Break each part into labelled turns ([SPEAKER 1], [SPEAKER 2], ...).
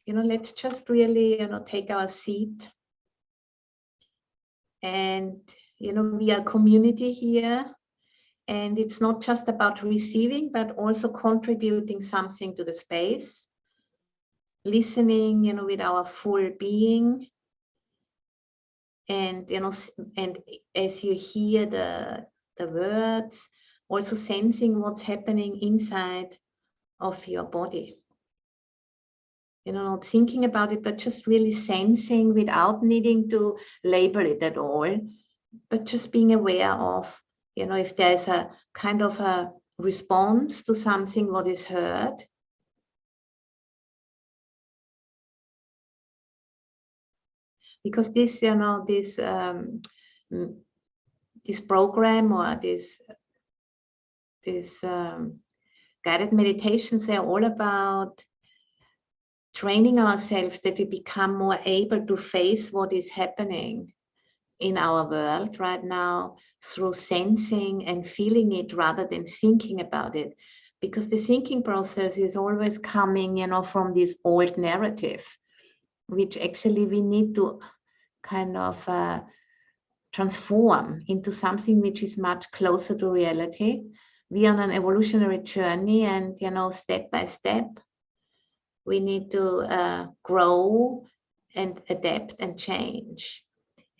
[SPEAKER 1] let's just really, take our seat. And, we are a community here. And it's not just about receiving, but also contributing something to the space. Listening, with our full being. And, and as you hear the words, also sensing what's happening inside of your body. Not thinking about it, but just really sensing without needing to label it at all, but just being aware of, if there's a kind of a response to something what is heard. Because this, this program or this guided meditations, they're all about training ourselves that we become more able to face what is happening in our world right now through sensing and feeling it rather than thinking about it. Because the thinking process is always coming, from this old narrative, which actually we need to kind of transform into something which is much closer to reality. We are on an evolutionary journey, and step by step we need to grow and adapt and change.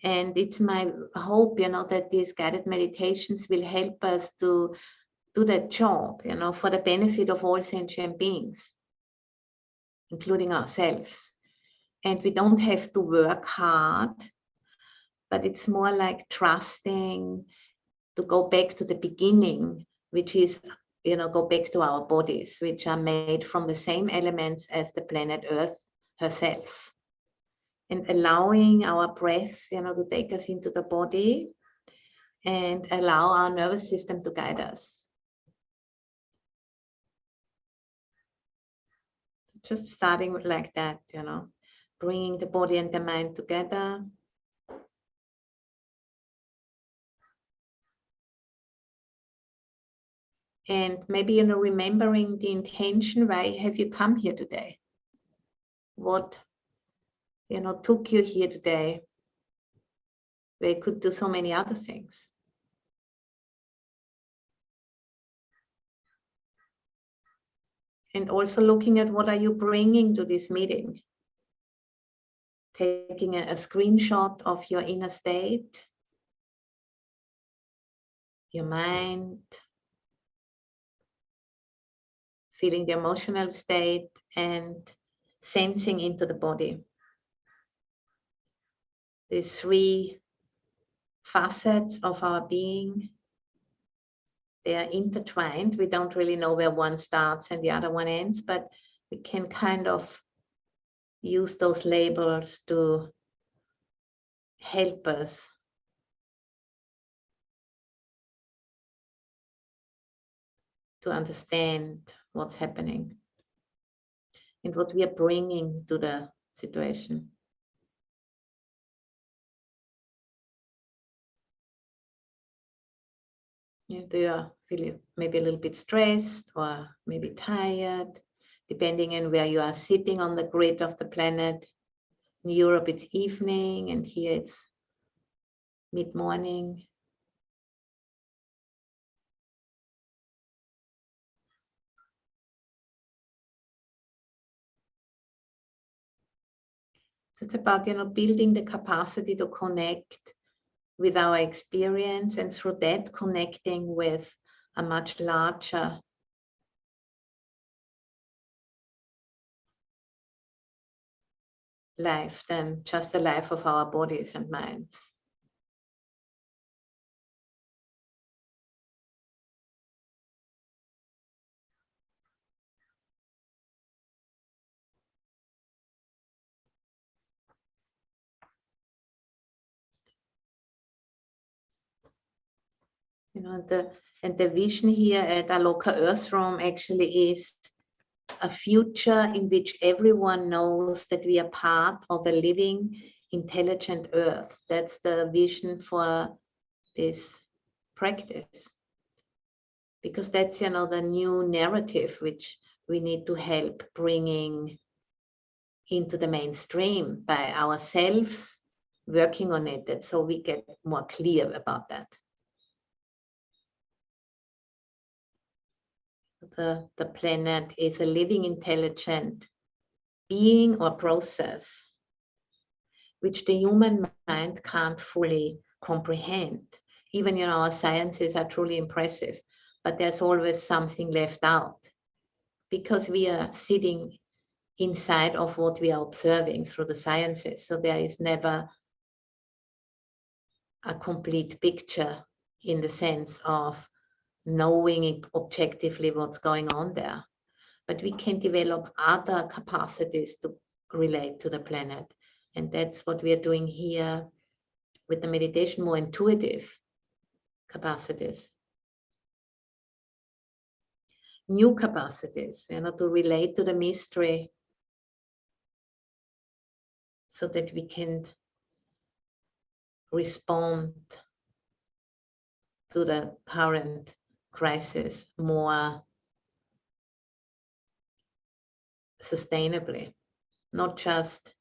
[SPEAKER 1] And it's my hope, that these guided meditations will help us to do that job, for the benefit of all sentient beings, including ourselves. And we don't have to work hard, but it's more like trusting to go back to the beginning, which is, go back to our bodies, which are made from the same elements as the planet Earth herself. And allowing our breath, to take us into the body and allow our nervous system to guide us. So just starting with like that, bringing the body and the mind together. And maybe, remembering the intention, why have you come here today? What, took you here today? They could do so many other things. And also looking at what are you bringing to this meeting? Taking a screenshot of your inner state, your mind, feeling the emotional state, and sensing into the body. These three facets of our being, they are intertwined. We don't really know where one starts and the other one ends, but we can kind of use those labels to help us to understand what's happening and what we are bringing to the situation. Do you feel maybe a little bit stressed or maybe tired, depending on where you are sitting on the grid of the planet? In Europe, it's evening, and here it's mid-morning. So it's about, building the capacity to connect with our experience, and through that connecting with a much larger life than just the life of our bodies and minds. The vision here at Aloka Earth Room actually is a future in which everyone knows that we are part of a living, intelligent Earth. That's the vision for this practice. Because that's, the new narrative which we need to help bringing into the mainstream by ourselves working on it, and so we get more clear about that. The planet is a living, intelligent being or process which the human mind can't fully comprehend. Even, our sciences are truly impressive, but there's always something left out because we are sitting inside of what we are observing through the sciences. So there is never a complete picture in the sense of knowing objectively what's going on there. But we can develop other capacities to relate to the planet. And that's what we are doing here with the meditation, more intuitive capacities. New capacities, to relate to the mystery so that we can respond to the current crisis more sustainably, not just,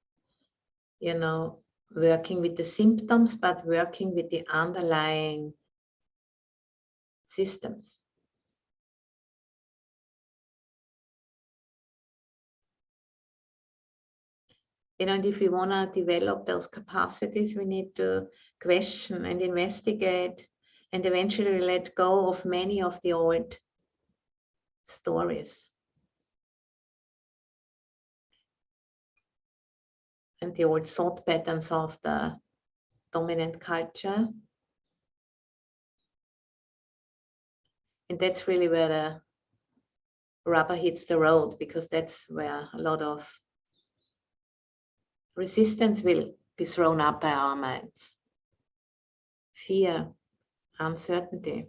[SPEAKER 1] working with the symptoms, but working with the underlying systems. And if we want to develop those capacities, we need to question and investigate and eventually let go of many of the old stories and the old thought patterns of the dominant culture. And that's really where the rubber hits the road, because that's where a lot of resistance will be thrown up by our minds. Fear, uncertainty.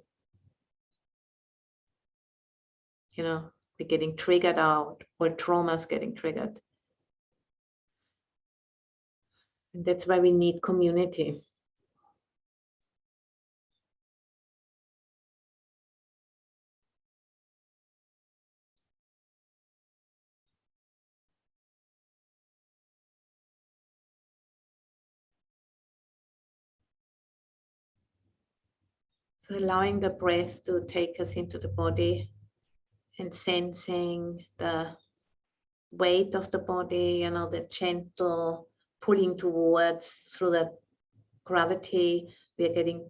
[SPEAKER 1] We're getting triggered out, or traumas getting triggered. And that's why we need community. So allowing the breath to take us into the body and sensing the weight of the body, the gentle pulling towards through the gravity. We are getting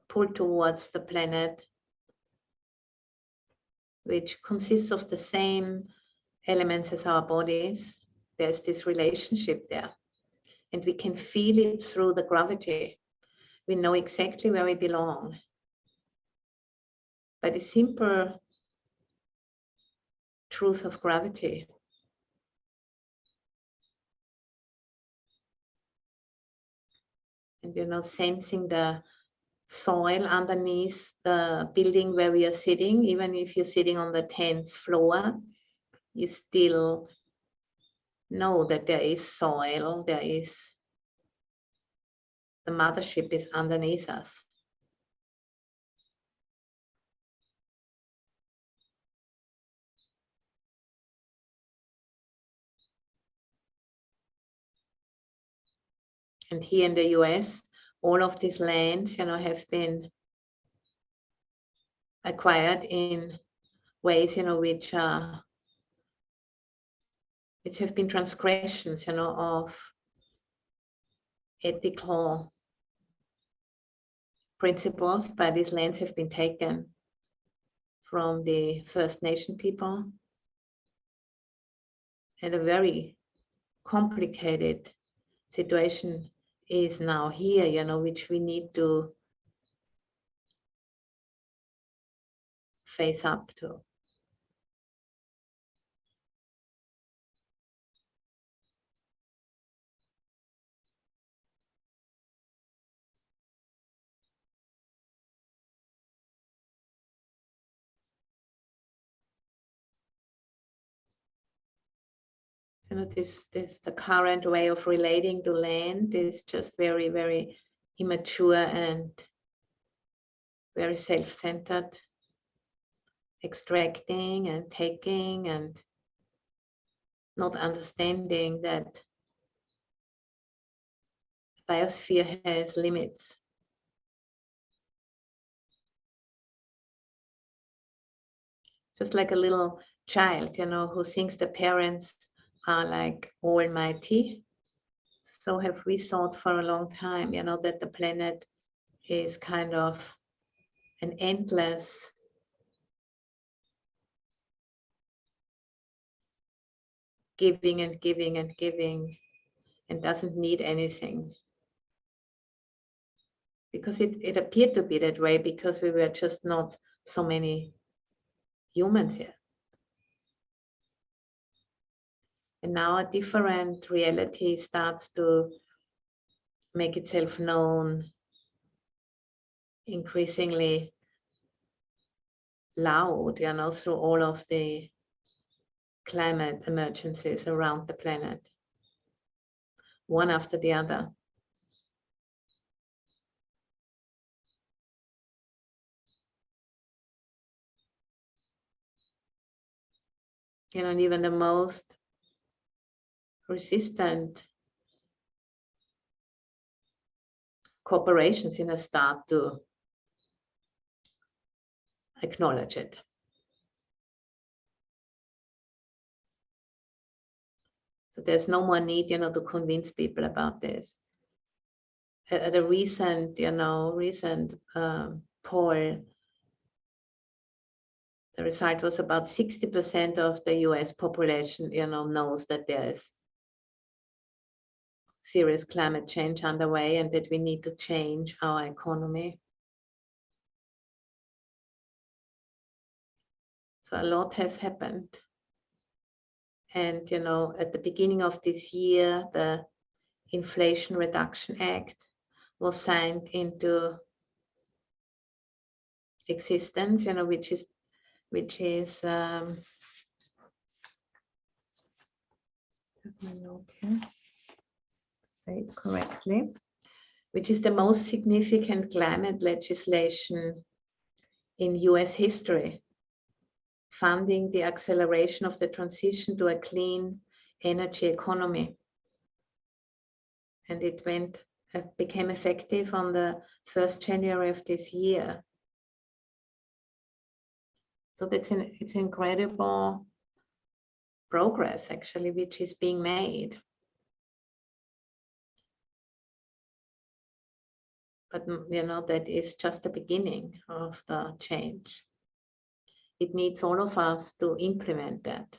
[SPEAKER 1] pulled towards the planet, which consists of the same elements as our bodies. There's this relationship there, and we can feel it through the gravity. We know exactly where we belong. By the simple truth of gravity. And sensing the soil underneath the building where we are sitting. Even if you're sitting on the 10th floor, you still know that there is soil, the mothership is underneath us. And here in the US, all of these lands, have been acquired in ways, which have been transgressions, of ethical principles. But these lands have been taken from the First Nation people, and a very complicated situation is now here, which we need to face up to. The current way of relating to land is just very, very immature and very self-centered, extracting and taking and not understanding that the biosphere has limits. Just like a little child, who thinks the parents are like almighty. So have we thought for a long time, that the planet is kind of an endless giving and giving and giving, and doesn't need anything. Because it appeared to be that way because we were just not so many humans here. And now a different reality starts to make itself known, increasingly loud, through all of the climate emergencies around the planet, one after the other. And even the most resistant corporations, start to acknowledge it. So there's no more need, to convince people about this. At a recent poll, the result was about 60% of the US population, knows that there is serious climate change underway and that we need to change our economy. So a lot has happened. And, at the beginning of this year, the Inflation Reduction Act was signed into existence, which is my note here, say it correctly, which is the most significant climate legislation in US history, funding the acceleration of the transition to a clean energy economy. And it became effective on the 1st January of this year. So it's incredible progress, actually, which is being made. But, that is just the beginning of the change. It needs all of us to implement that.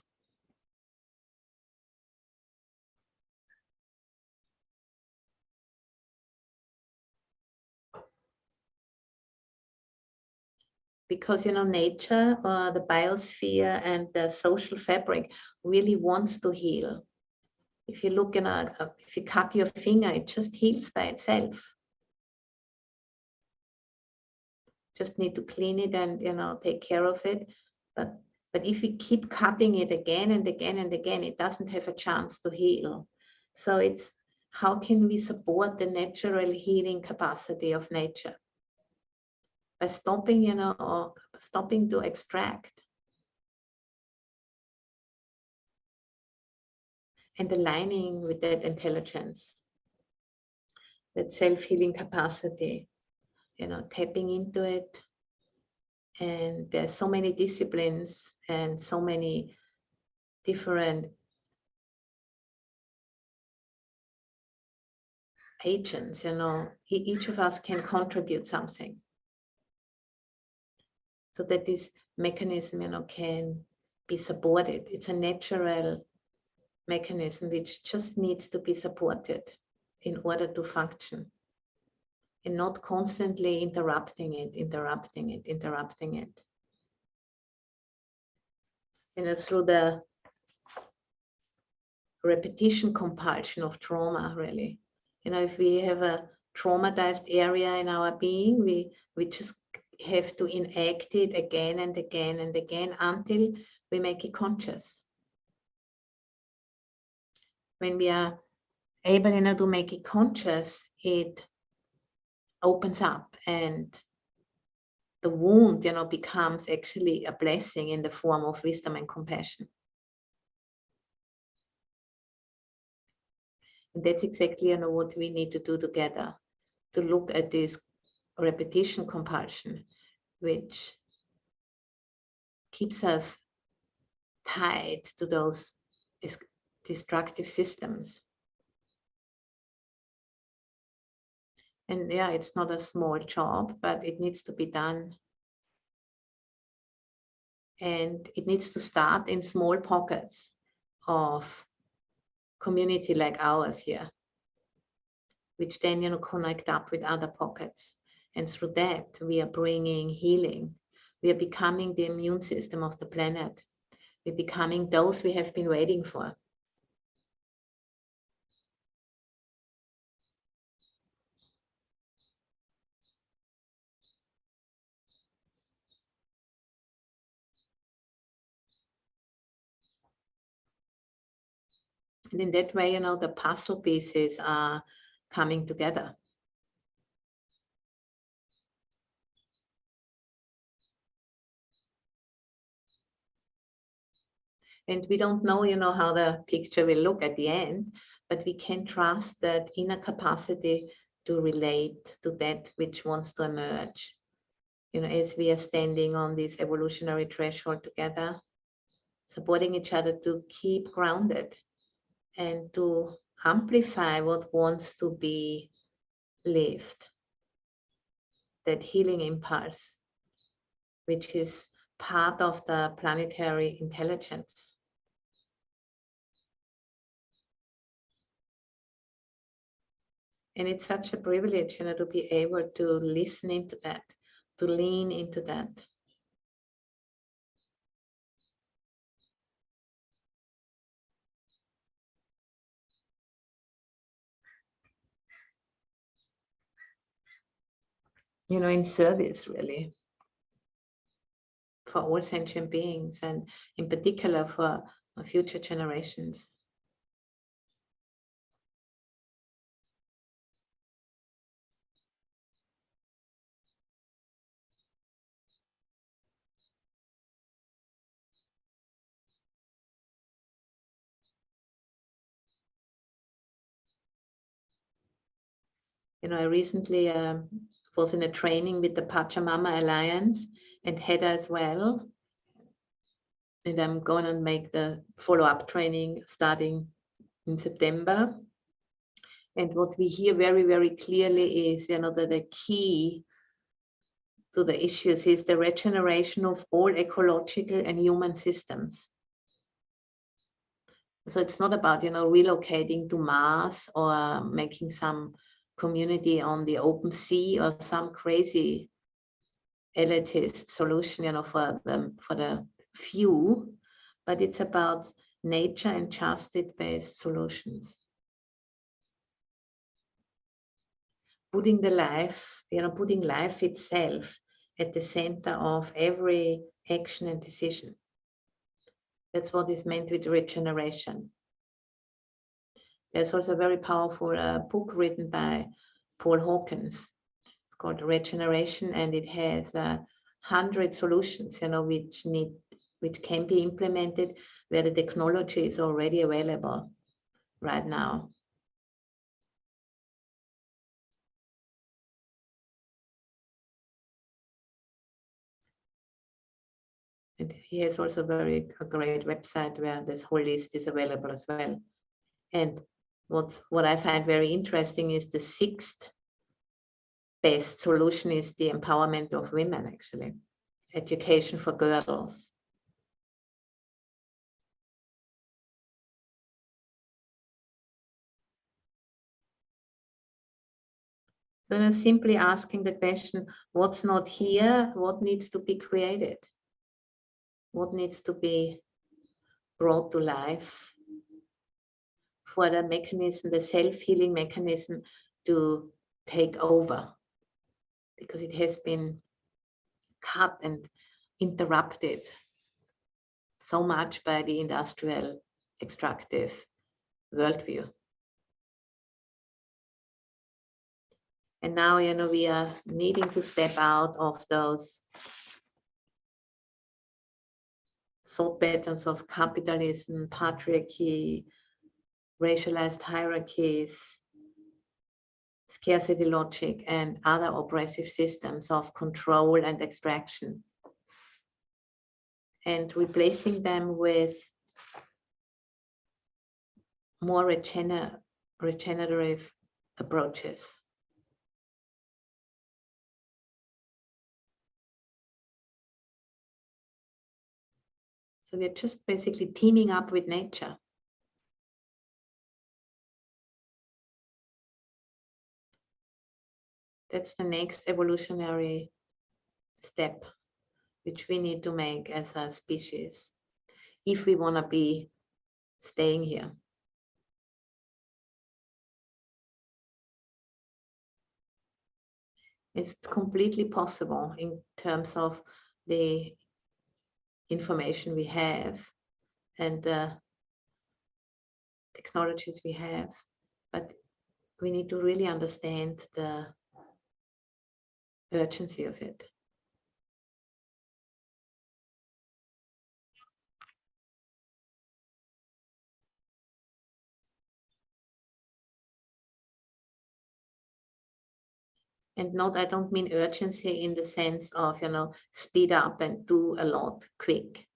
[SPEAKER 1] Because, nature, or the biosphere and the social fabric really wants to heal. If you look if you cut your finger, it just heals by itself. Just need to clean it and, take care of it. But if we keep cutting it again and again and again, it doesn't have a chance to heal. So it's, how can we support the natural healing capacity of nature? By stopping, or stopping to extract. And aligning with that intelligence, that self-healing capacity, tapping into it. And there's so many disciplines and so many different agents, each of us can contribute something. So that this mechanism, can be supported. It's a natural mechanism which just needs to be supported in order to function. And not constantly interrupting it. Through the repetition compulsion of trauma, really. If we have a traumatized area in our being, we just have to enact it again and again and again until we make it conscious. When we are able, to make it conscious, it opens up, and the wound, becomes actually a blessing in the form of wisdom and compassion. And that's exactly, you know, what we need to do together, to look at this repetition compulsion, which keeps us tied to those destructive systems. And yeah, it's not a small job, but it needs to be done. And it needs to start in small pockets of community like ours here, which then, you know, connect up with other pockets. And through that, we are bringing healing. We are becoming the immune system of the planet. We're becoming those we have been waiting for. And in that way, you know, the puzzle pieces are coming together. And we don't know, you know, how the picture will look at the end, but we can trust that inner capacity to relate to that which wants to emerge. You know, as we are standing on this evolutionary threshold together, supporting each other to keep grounded and to amplify what wants to be lived. That healing impulse, which is part of the planetary intelligence. And it's such a privilege, you know, to be able to listen into that, to lean into that. You know, in service, really, for all sentient beings, and in particular for future generations. You know, I recently was in a training with the Pachamama Alliance and Hedda as well. And I'm going to make the follow-up training starting in September. And what we hear very, very clearly is, you know, that the key to the issues is the regeneration of all ecological and human systems. So it's not about, you know, relocating to Mars or making some community on the open sea or some crazy elitist solution, you know, for the few, but it's about nature and justice-based solutions. Putting the life, you know, putting life itself at the center of every action and decision. That's what is meant with regeneration. There's also a very powerful book written by Paul Hawkins. It's called Regeneration, and it has 100 solutions, you know, which can be implemented where the technology is already available right now. And he has also a great website where this whole list is available as well. And what I find very interesting is the sixth best solution is the empowerment of women, actually. Education for girls. So now simply asking the question, what's not here? What needs to be created? What needs to be brought to life for the mechanism, the self-healing mechanism to take over? Because it has been cut and interrupted so much by the industrial extractive worldview. And now, you know, we are needing to step out of those thought patterns of capitalism, patriarchy, racialized hierarchies, scarcity logic, and other oppressive systems of control and extraction, and replacing them with more regenerative approaches. So we're just basically teaming up with nature. That's the next evolutionary step, which we need to make as a species, if we want to be staying here. It's completely possible in terms of the information we have and the technologies we have, but we need to really understand the urgency of it. And not, I don't mean urgency in the sense of, speed up and do a lot quick,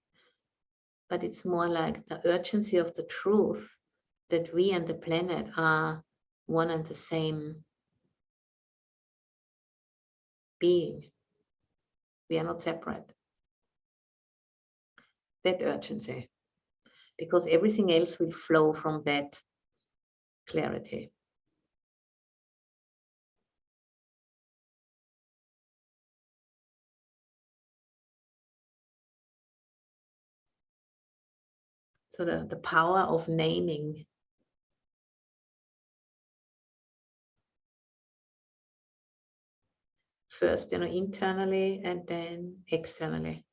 [SPEAKER 1] but it's more like the urgency of the truth that we and the planet are one and the same being. We are not separate. That urgency, because everything else will flow from that clarity. So the power of naming. First, internally and then externally.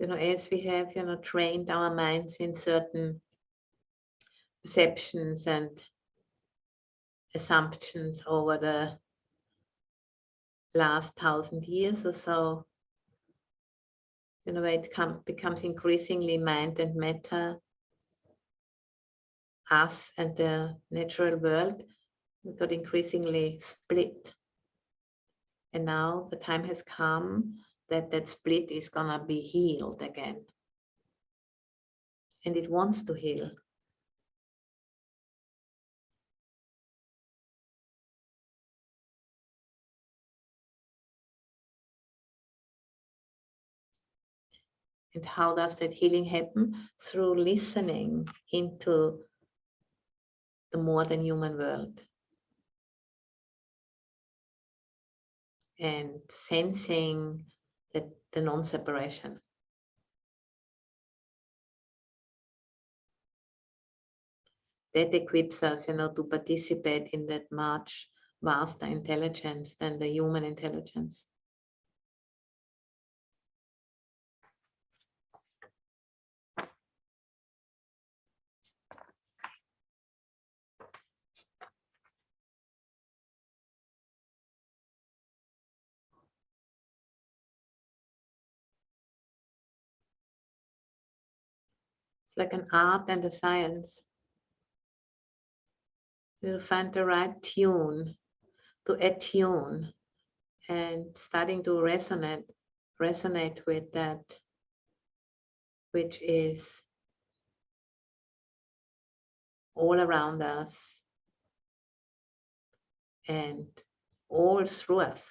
[SPEAKER 1] As we have, trained our minds in certain perceptions and assumptions over the last 1,000 years or so, it becomes increasingly mind and matter, us and the natural world, got increasingly split. And now the time has come that that split is gonna be healed again. And it wants to heal. And how does that healing happen? Through listening into the more than human world. And sensing that the non-separation. That equips us, to participate in that much vaster intelligence than the human intelligence. It's like an art and a science. You find the right tune to attune and starting to resonate with that which is all around us and all through us.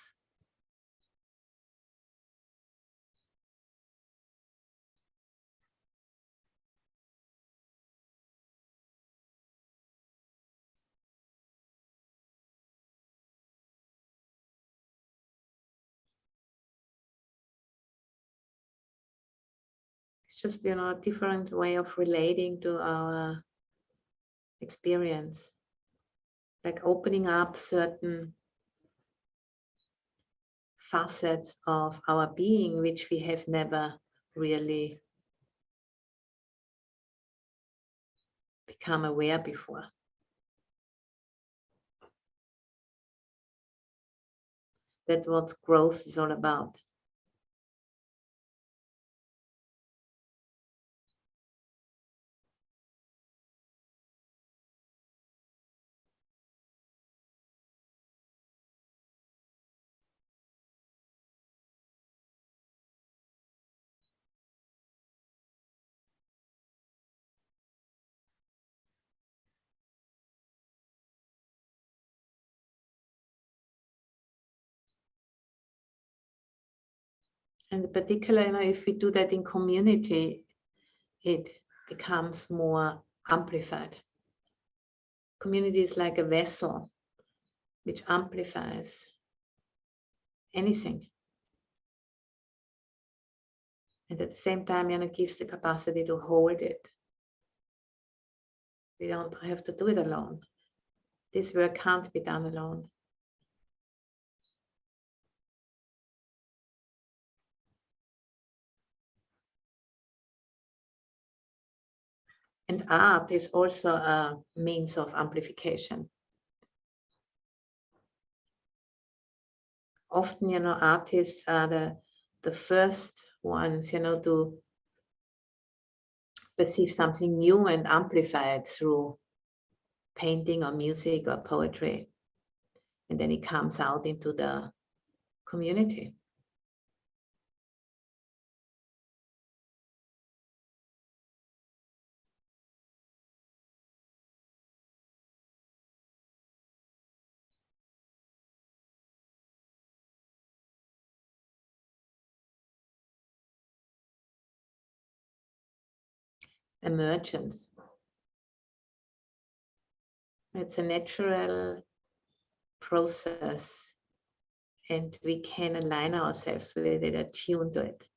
[SPEAKER 1] It's just, a different way of relating to our experience, like opening up certain facets of our being which we have never really become aware before. That's what growth is all about. And in particular, if we do that in community, it becomes more amplified. Community is like a vessel which amplifies anything. And at the same time, gives the capacity to hold it. We don't have to do it alone. This work can't be done alone. And art is also a means of amplification. Often, artists are the first ones, to perceive something new and amplify it through painting or music or poetry. And then it comes out into the community. Emergence. It's a natural process, and we can align ourselves with it, attune to it.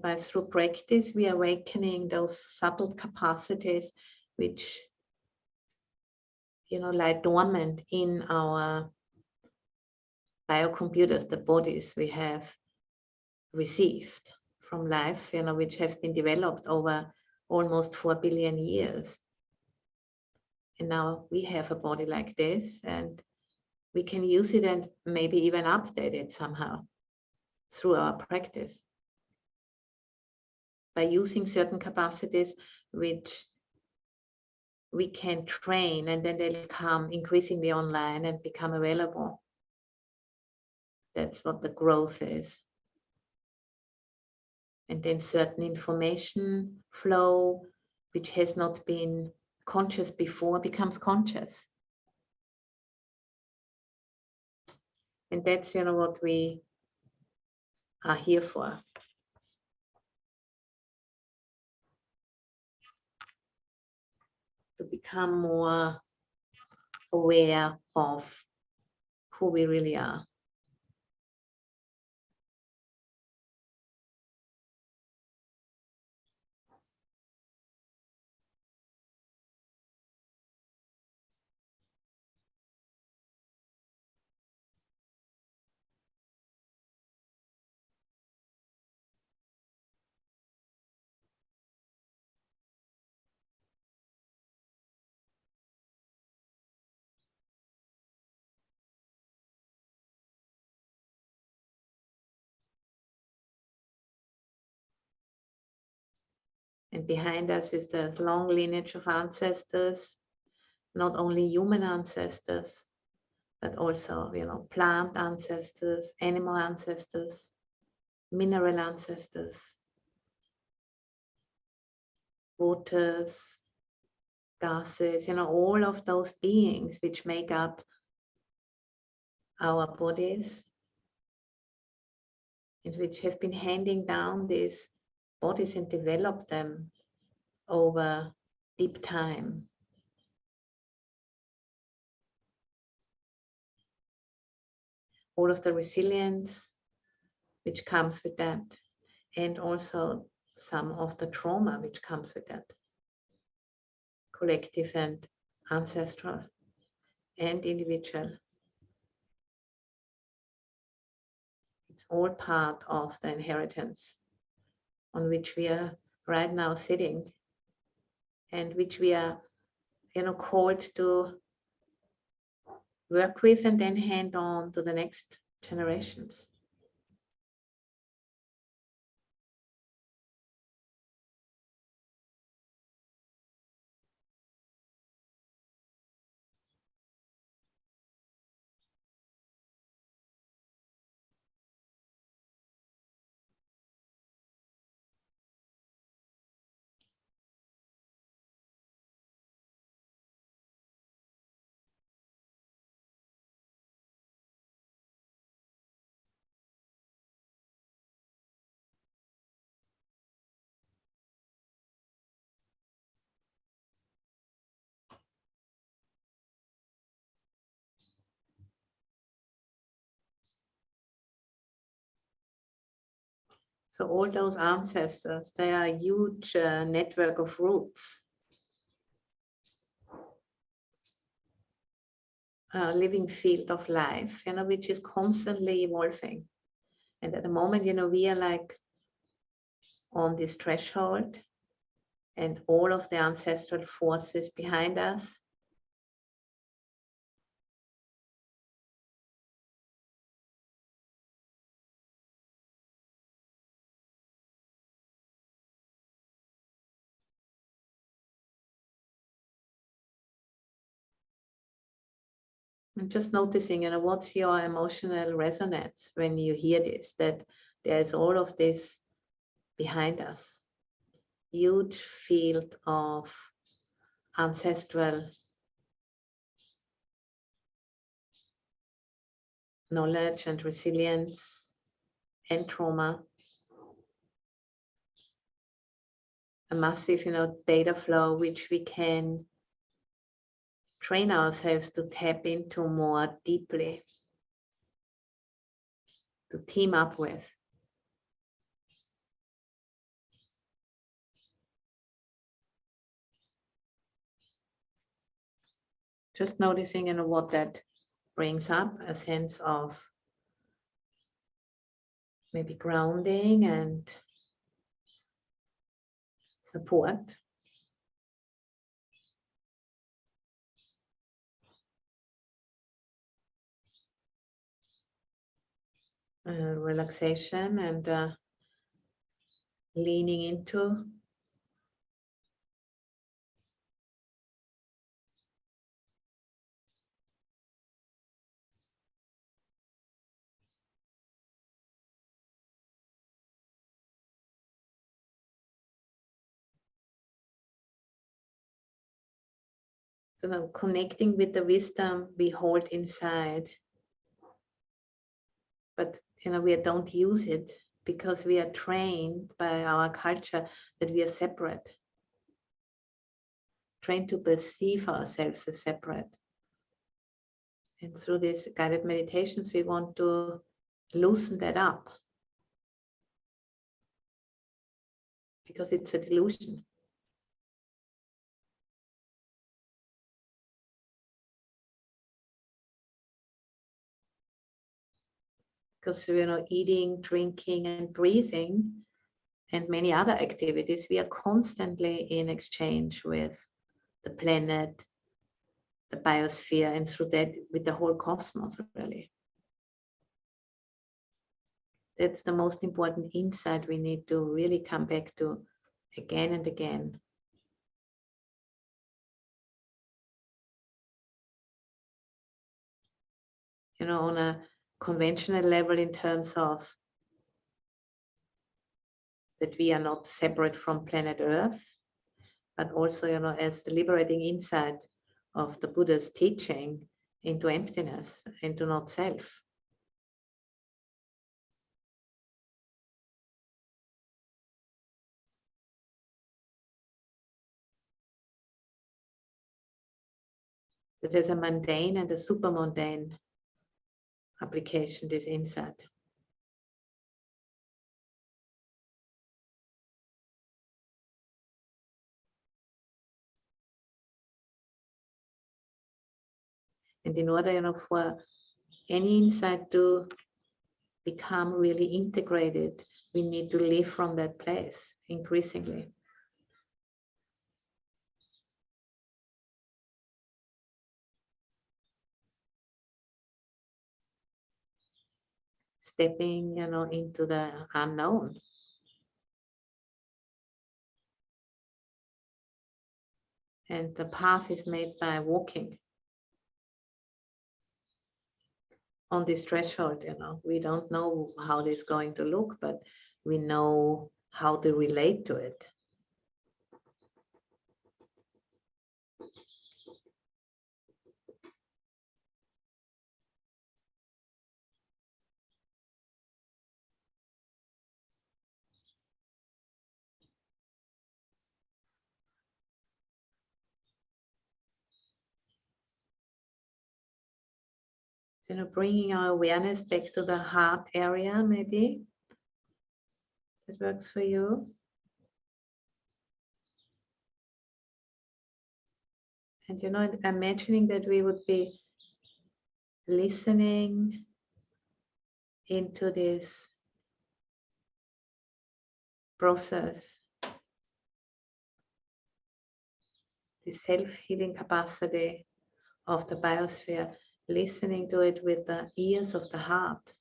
[SPEAKER 1] By through practice, we are awakening those subtle capacities which, lie dormant in our biocomputers, the bodies we have received from life, which have been developed over almost 4 billion years. And now we have a body like this, and we can use it and maybe even update it somehow through our practice. By using certain capacities which we can train, and then they'll come increasingly online and become available. That's what the growth is. And then certain information flow, which has not been conscious before, becomes conscious. And that's, what we are here for. To become more aware of who we really are. And behind us is this long lineage of ancestors, not only human ancestors, but also, plant ancestors, animal ancestors, mineral ancestors, waters, gases, all of those beings which make up our bodies, and which have been handing down these bodies and developed them over deep time. All of the resilience which comes with that, and also some of the trauma which comes with that, collective and ancestral and individual. It's all part of the inheritance on which we are right now sitting, and which we are, called to work with and then hand on to the next generations. So all those ancestors, they are a huge network of roots, a living field of life, which is constantly evolving. And at the moment, we are like on this threshold, and all of the ancestral forces behind us and just noticing, what's your emotional resonance when you hear this, that there's all of this behind us, huge field of ancestral knowledge and resilience and trauma, a massive, data flow which we can train ourselves to tap into more deeply, to team up with. Just noticing, what that brings up, a sense of maybe grounding and support. Relaxation and leaning into. So now connecting with the wisdom we hold inside, but we don't use it because we are trained by our culture that we are separate, trained to perceive ourselves as separate. And through these guided meditations, we want to loosen that up, because it's a delusion. Because eating, drinking, and breathing, and many other activities, we are constantly in exchange with the planet, the biosphere, and through that with the whole cosmos, really. That's the most important insight we need to really come back to again and again. On a conventional level, in terms of that we are not separate from planet Earth, but also, as the liberating insight of the Buddha's teaching into emptiness, into not self. that there's a mundane and a super mundane application, this insight. And in order, for any insight to become really integrated, we need to live from that place increasingly. Stepping, into the unknown. And the path is made by walking on this threshold. We don't know how this is going to look, but we know how to relate to it. Bringing our awareness back to the heart area, maybe that works for you. And imagining that we would be listening into this process, the self-healing capacity of the biosphere, listening to it with the ears of the heart.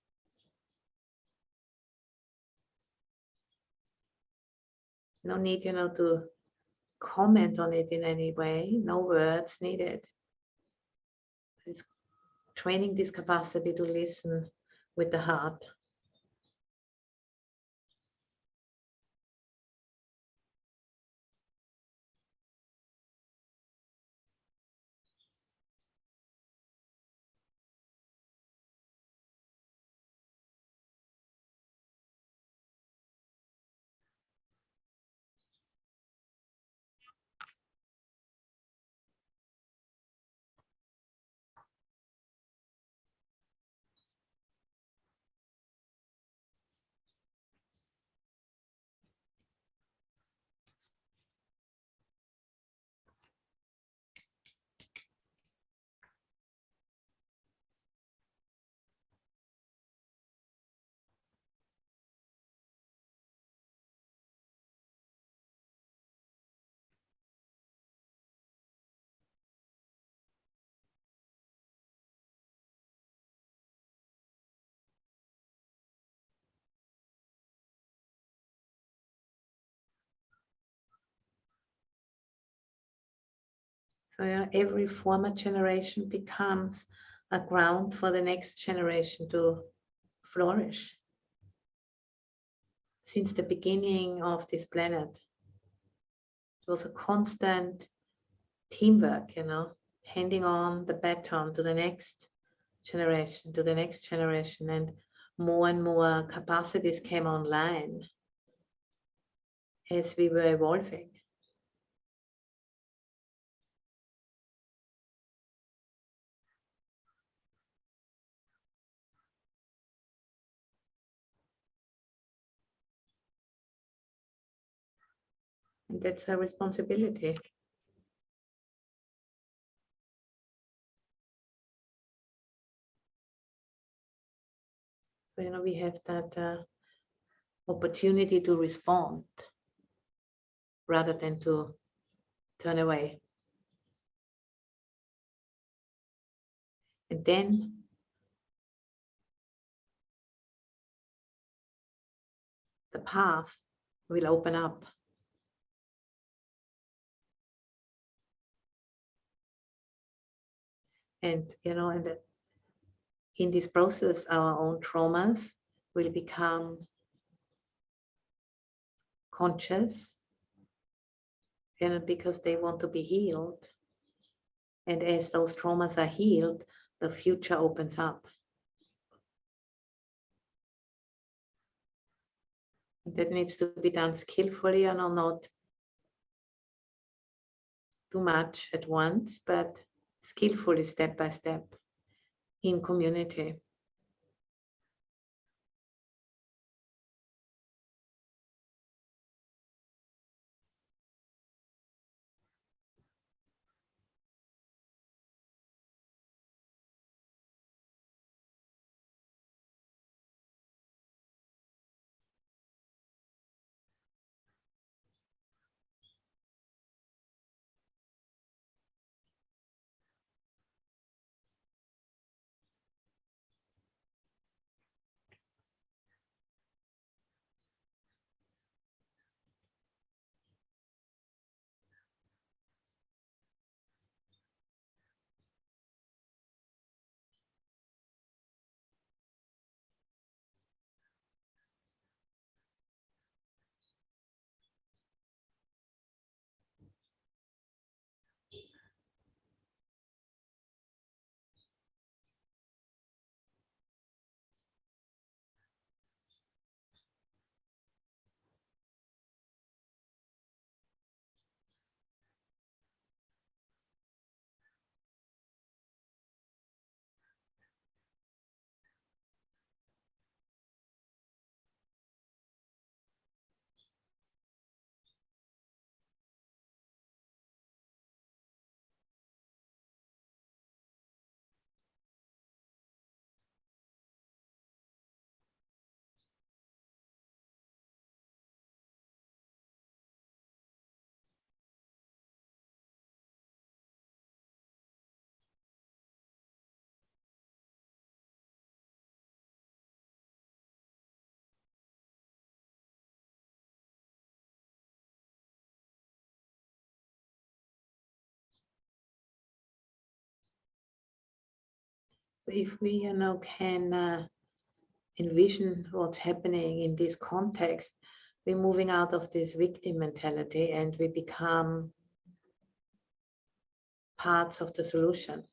[SPEAKER 1] No need, to comment on it in any way, no words needed. It's training this capacity to listen with the heart. So every former generation becomes a ground for the next generation to flourish. Since the beginning of this planet, it was a constant teamwork, handing on the baton to the next generation, and more capacities came online as we were evolving. And that's a responsibility. So, we have that opportunity to respond rather than to turn away. And then the path will open up. And, in this process, our own traumas will become conscious, because they want to be healed. And as those traumas are healed, the future opens up. That needs to be done skillfully, not too much at once, but skillfully, step by step, in community. So if we, can envision what's happening in this context, we're moving out of this victim mentality and we become parts of the solution.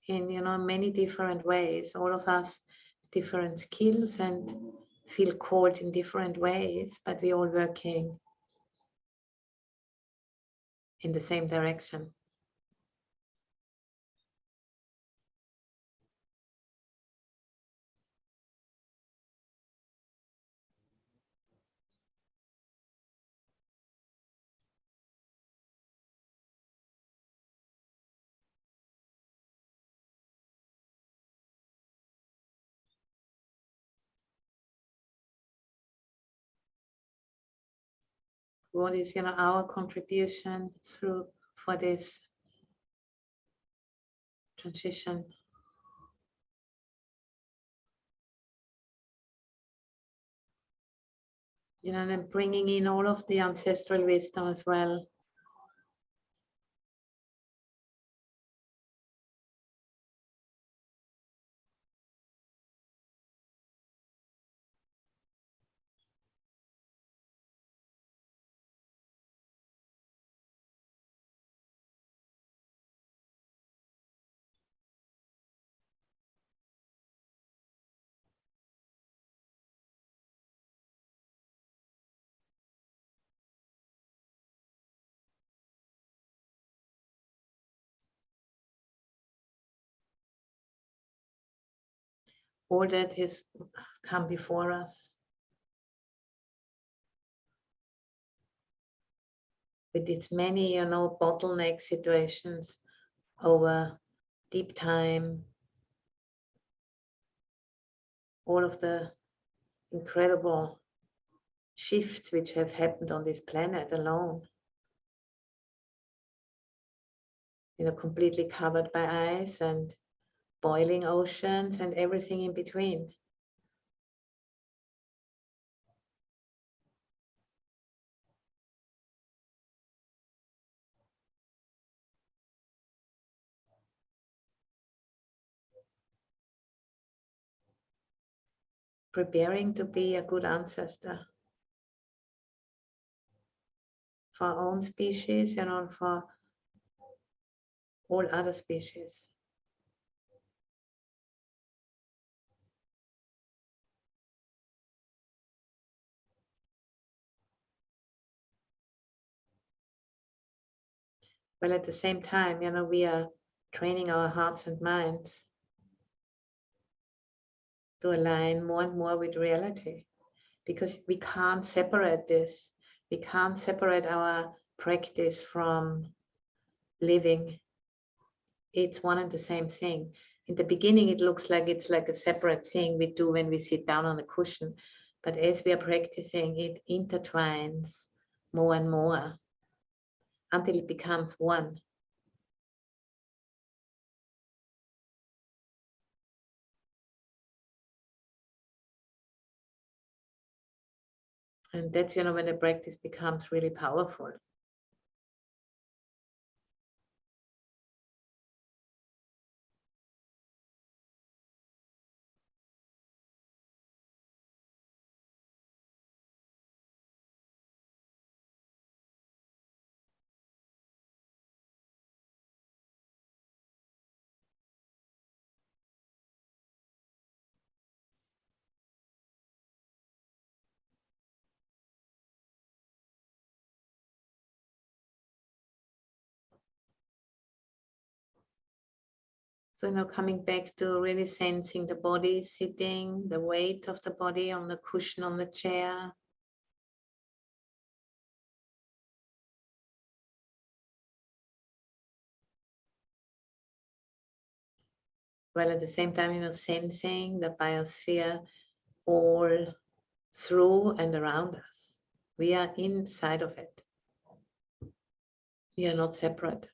[SPEAKER 1] In many different ways, all of us different skills and feel called in different ways, but we're all working in the same direction. What is our contribution through for this transition? And bringing in all of the ancestral wisdom as well. All that has come before us, with its many, bottleneck situations over deep time, all of the incredible shifts which have happened on this planet alone, completely covered by ice and boiling oceans and everything in between. Preparing to be a good ancestor for our own species and for all other species. Well, at the same time, you know, we are training our hearts and minds to align more and more with reality, because we can't separate this. We can't separate our practice from living. It's one and the same thing. In the beginning, it looks like it's like a separate thing we do when we sit down on a cushion. But as we are practicing, it intertwines more and more until it becomes one. And that's, you know, when the practice becomes really powerful. So now coming back to really sensing the body sitting, the weight of the body on the cushion on the chair. While at the same time, you know, sensing the biosphere all through and around us. We are inside of it. We are not separate.